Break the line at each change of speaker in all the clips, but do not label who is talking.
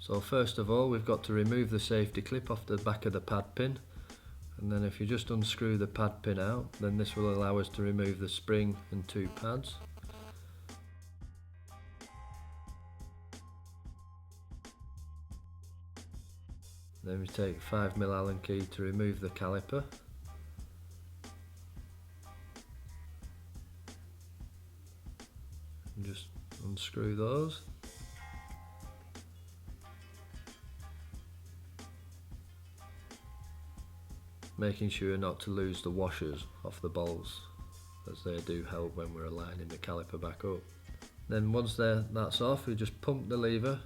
So first of all, we've got to remove the safety clip off the back of the pad pin, and then if you just unscrew the pad pin out, then this will allow us to remove the spring and two pads. Then we take a 5mm Allen key to remove the caliper. And just unscrew those. Making sure not to lose the washers off the bolts, as they do help when we're aligning the caliper back up. Then once that's off, we just pump the lever.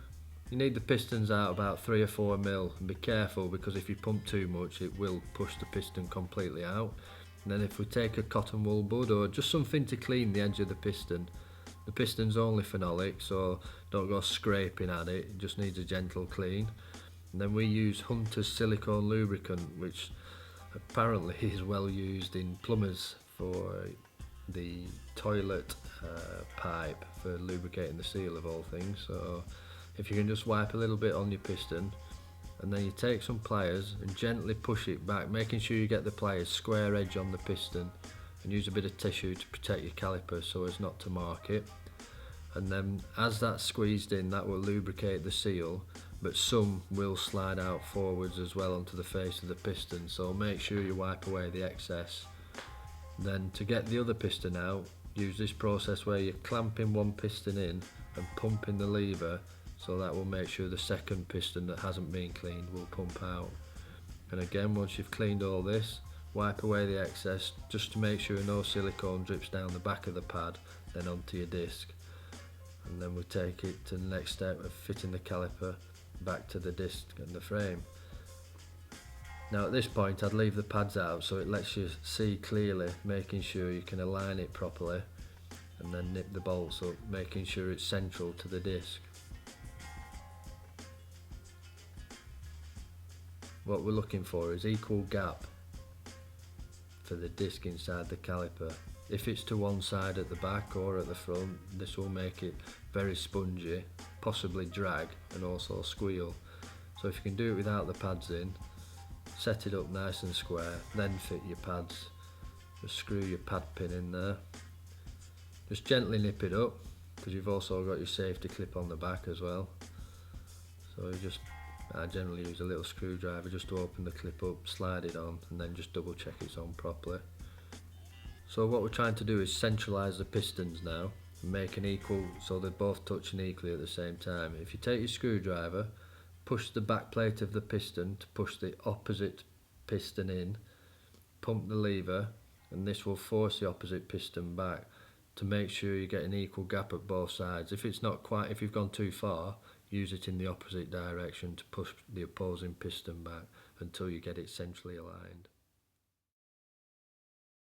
You need the pistons out about 3 or 4mm, and be careful because if you pump too much it will push the piston completely out. And then if we take a cotton wool bud or just something to clean the edge of the piston's only phenolic, so don't go scraping at it, it just needs a gentle clean. And then we use Hunter's silicone lubricant, which apparently is well used in plumbers for the toilet pipe for lubricating the seal of all things. So if you can just wipe a little bit on your piston, and then you take some pliers and gently push it back, making sure you get the pliers square edge on the piston, and use a bit of tissue to protect your caliper so as not to mark it. And then as that's squeezed in, that will lubricate the seal, but some will slide out forwards as well onto the face of the piston, so make sure you wipe away the excess. Then to get the other piston out, use this process where you're clamping one piston in and pumping the lever, so that will make sure the second piston that hasn't been cleaned will pump out. And again, once you've cleaned all this, wipe away the excess just to make sure no silicone drips down the back of the pad then onto your disc. And then we take it to the next step of fitting the caliper back to the disc and the frame. Now at this point I'd leave the pads out so it lets you see clearly, making sure you can align it properly, and then nip the bolts up, making sure it's central to the disc. What we're looking for is equal gap for the disc inside the caliper. If it's to one side at the back or at the front, this will make it very spongy, possibly drag and also squeal. So if you can do it without the pads in, set it up nice and square, then fit your pads. Just screw your pad pin in there. Just gently nip it up, because you've also got your safety clip on the back as well. So I generally use a little screwdriver just to open the clip up, slide it on, and then just double check it's on properly. So what we're trying to do is centralise the pistons now, and make an equal, so they're both touching equally at the same time. If you take your screwdriver, push the back plate of the piston to push the opposite piston in, pump the lever, and this will force the opposite piston back to make sure you get an equal gap at both sides. If you've gone too far, use it in the opposite direction to push the opposing piston back until you get it centrally aligned.